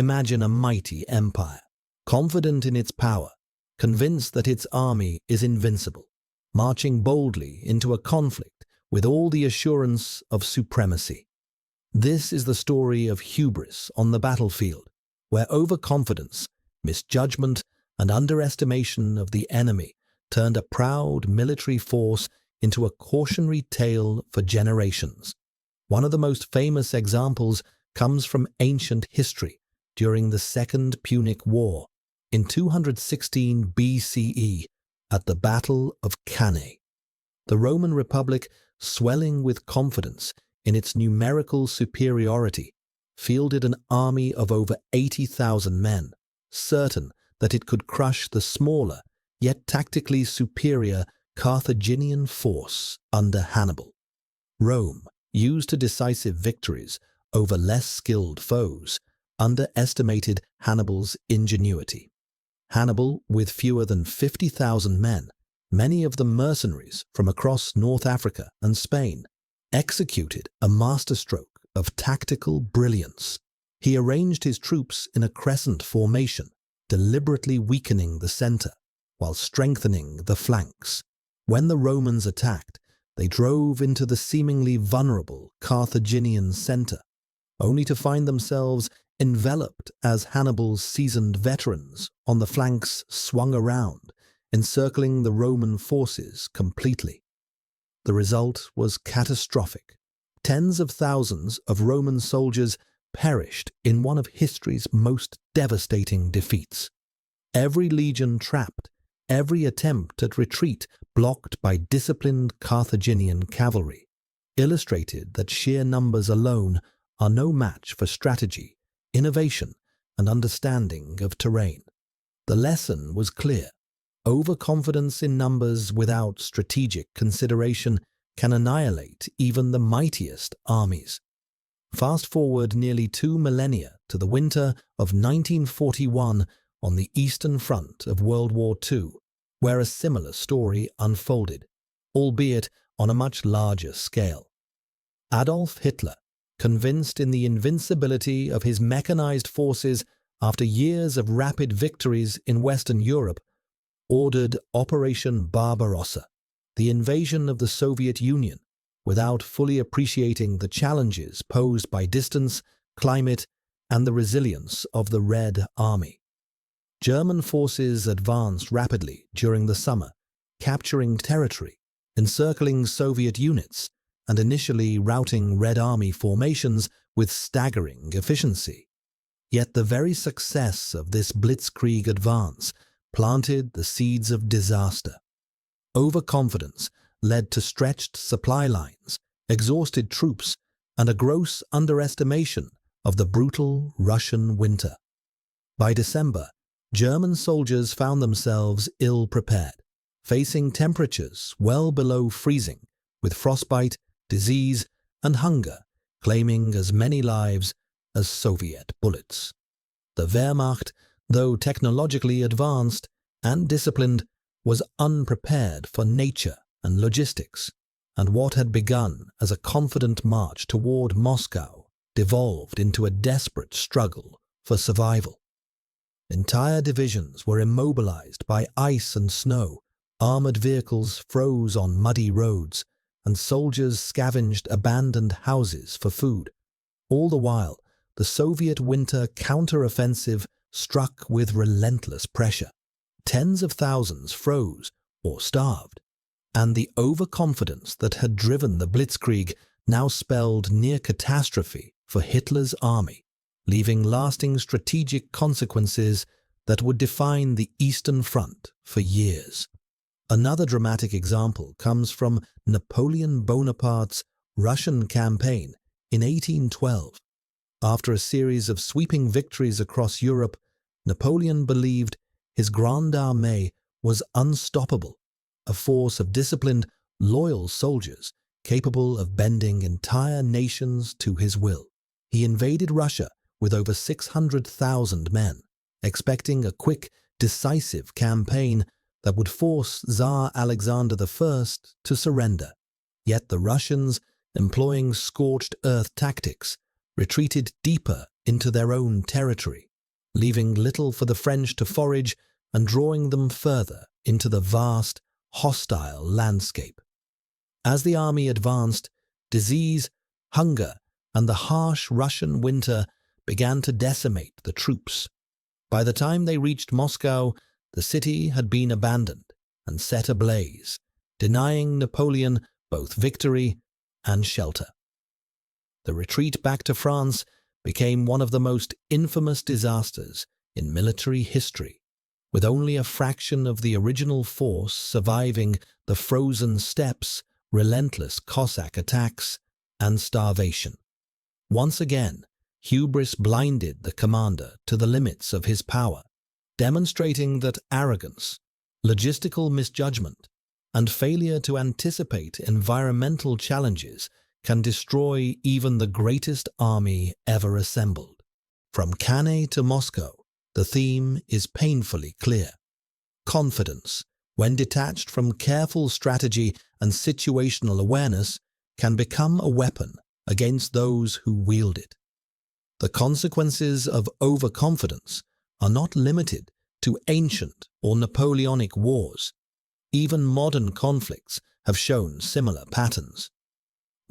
Imagine a mighty empire, confident in its power, convinced that its army is invincible, marching boldly into a conflict with all the assurance of supremacy. This is the story of hubris on the battlefield, where overconfidence, misjudgment, and underestimation of the enemy turned a proud military force into a cautionary tale for generations. One of the most famous examples comes from ancient history during the Second Punic War in 216 BCE at the Battle of Cannae. The Roman Republic, swelling with confidence in its numerical superiority, fielded an army of over 80,000 men, certain that it could crush the smaller, yet tactically superior Carthaginian force under Hannibal. Rome, used to decisive victories over less skilled foes, underestimated Hannibal's ingenuity. Hannibal, with fewer than 50,000 men, many of them mercenaries from across North Africa and Spain, executed a masterstroke of tactical brilliance. He arranged his troops in a crescent formation, deliberately weakening the center while strengthening the flanks. When the Romans attacked, they drove into the seemingly vulnerable Carthaginian center, only to find themselves enveloped as Hannibal's seasoned veterans on the flanks swung around, encircling the Roman forces completely. The result was catastrophic. Tens of thousands of Roman soldiers perished in one of history's most devastating defeats. Every legion trapped, every attempt at retreat blocked by disciplined Carthaginian cavalry, illustrated that sheer numbers alone are no match for strategy, innovation, and understanding of terrain. The lesson was clear. Overconfidence in numbers without strategic consideration can annihilate even the mightiest armies. Fast forward nearly 2 millennia to the winter of 1941 on the Eastern Front of World War II, where a similar story unfolded, albeit on a much larger scale. Adolf Hitler, convinced in the invincibility of his mechanized forces after years of rapid victories in Western Europe, ordered Operation Barbarossa, the invasion of the Soviet Union, without fully appreciating the challenges posed by distance, climate, and the resilience of the Red Army. German forces advanced rapidly during the summer, capturing territory, encircling Soviet units, and initially routing Red Army formations with staggering efficiency. Yet the very success of this blitzkrieg advance planted the seeds of disaster. Overconfidence led to stretched supply lines, exhausted troops, and a gross underestimation of the brutal Russian winter. By December, German soldiers found themselves ill-prepared, facing temperatures well below freezing, with frostbite, disease, and hunger claiming as many lives as Soviet bullets. The Wehrmacht, though technologically advanced and disciplined, was unprepared for nature and logistics, and what had begun as a confident march toward Moscow devolved into a desperate struggle for survival. Entire divisions were immobilized by ice and snow, armored vehicles froze on muddy roads, and soldiers scavenged abandoned houses for food. All the while, the Soviet winter counter-offensive struck with relentless pressure. Tens of thousands froze or starved, and the overconfidence that had driven the blitzkrieg now spelled near catastrophe for Hitler's army, leaving lasting strategic consequences that would define the Eastern Front for years. Another dramatic example comes from Napoleon Bonaparte's Russian campaign in 1812. After a series of sweeping victories across Europe, Napoleon believed his Grande Armée was unstoppable, a force of disciplined, loyal soldiers capable of bending entire nations to his will. He invaded Russia with over 600,000 men, expecting a quick, decisive campaign that would force Tsar Alexander I to surrender. Yet the Russians, employing scorched earth tactics, retreated deeper into their own territory, leaving little for the French to forage and drawing them further into the vast, hostile landscape. As the army advanced, disease, hunger, and the harsh Russian winter began to decimate the troops. By the time they reached Moscow, the city had been abandoned and set ablaze, denying Napoleon both victory and shelter. The retreat back to France became one of the most infamous disasters in military history, with only a fraction of the original force surviving the frozen steppes, relentless Cossack attacks, and starvation. Once again, hubris blinded the commander to the limits of his power, demonstrating that arrogance, logistical misjudgment, and failure to anticipate environmental challenges can destroy even the greatest army ever assembled. From Cannae to Moscow, the theme is painfully clear. Confidence, when detached from careful strategy and situational awareness, can become a weapon against those who wield it. The consequences of overconfidence are not limited to ancient or Napoleonic wars. Even modern conflicts have shown similar patterns.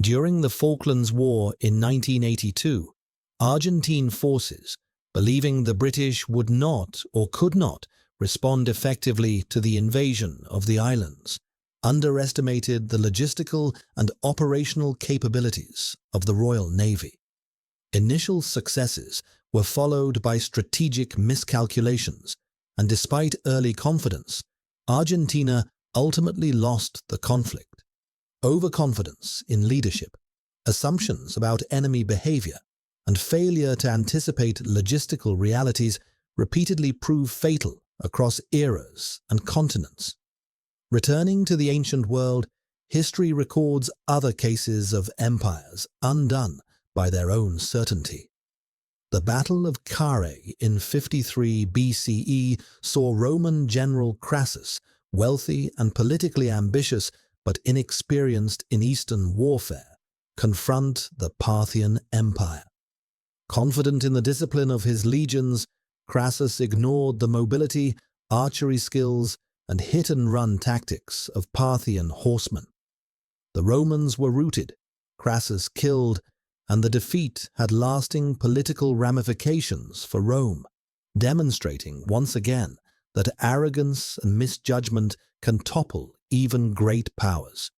During the Falklands War in 1982, Argentine forces, believing the British would not or could not respond effectively to the invasion of the islands, underestimated the logistical and operational capabilities of the Royal Navy. Initial successes were followed by strategic miscalculations, and despite early confidence, Argentina ultimately lost the conflict. Overconfidence in leadership, assumptions about enemy behavior, and failure to anticipate logistical realities repeatedly prove fatal across eras and continents. Returning to the ancient world, history records other cases of empires undone by their own certainty. The Battle of Carrhae in 53 BCE saw Roman general Crassus, wealthy and politically ambitious but inexperienced in Eastern warfare, confront the Parthian Empire. Confident in the discipline of his legions, Crassus ignored the mobility, archery skills, and hit-and-run tactics of Parthian horsemen. The Romans were routed, Crassus killed, and the defeat had lasting political ramifications for Rome, demonstrating once again that arrogance and misjudgment can topple even great powers.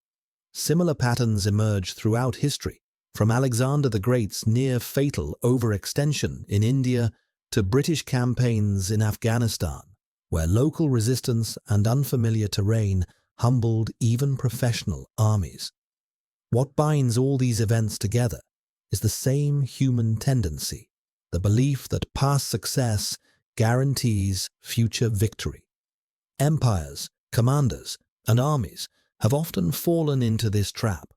Similar patterns emerge throughout history, from Alexander the Great's near-fatal overextension in India to British campaigns in Afghanistan, where local resistance and unfamiliar terrain humbled even professional armies. What binds all these events together is the same human tendency, the belief that past success guarantees future victory. Empires, commanders, and armies have often fallen into this trap,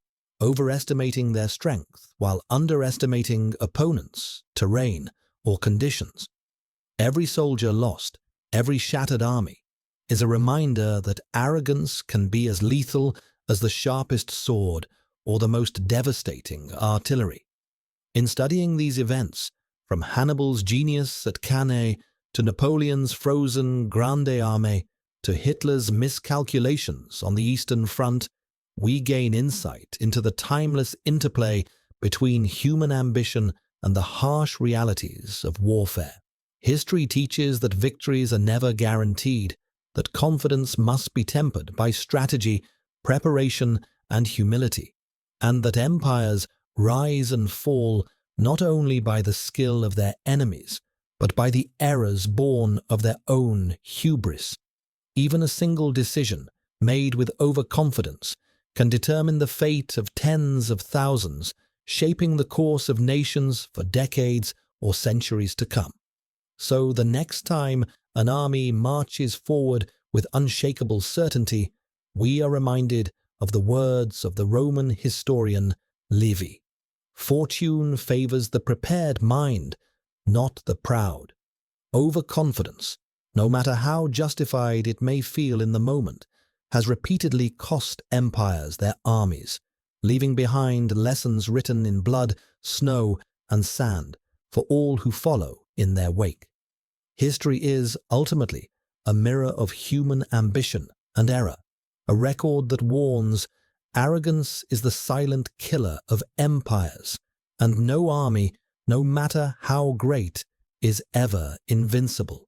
overestimating their strength while underestimating opponents, terrain, or conditions. Every soldier lost, every shattered army, is a reminder that arrogance can be as lethal as the sharpest sword or the most devastating artillery. In studying these events, from Hannibal's genius at Cannae to Napoleon's frozen Grande Armée to Hitler's miscalculations on the Eastern Front, we gain insight into the timeless interplay between human ambition and the harsh realities of warfare. History teaches that victories are never guaranteed, that confidence must be tempered by strategy, preparation, and humility, and that empires rise and fall not only by the skill of their enemies, but by the errors born of their own hubris. Even a single decision, made with overconfidence, can determine the fate of tens of thousands, shaping the course of nations for decades or centuries to come. So the next time an army marches forward with unshakable certainty, we are reminded of the words of the Roman historian Livy. Fortune favors the prepared mind, not the proud. Overconfidence, no matter how justified it may feel in the moment, has repeatedly cost empires their armies, leaving behind lessons written in blood, snow, and sand for all who follow in their wake. History is, ultimately, a mirror of human ambition and error, a record that warns arrogance is the silent killer of empires, and no army, no matter how great, is ever invincible.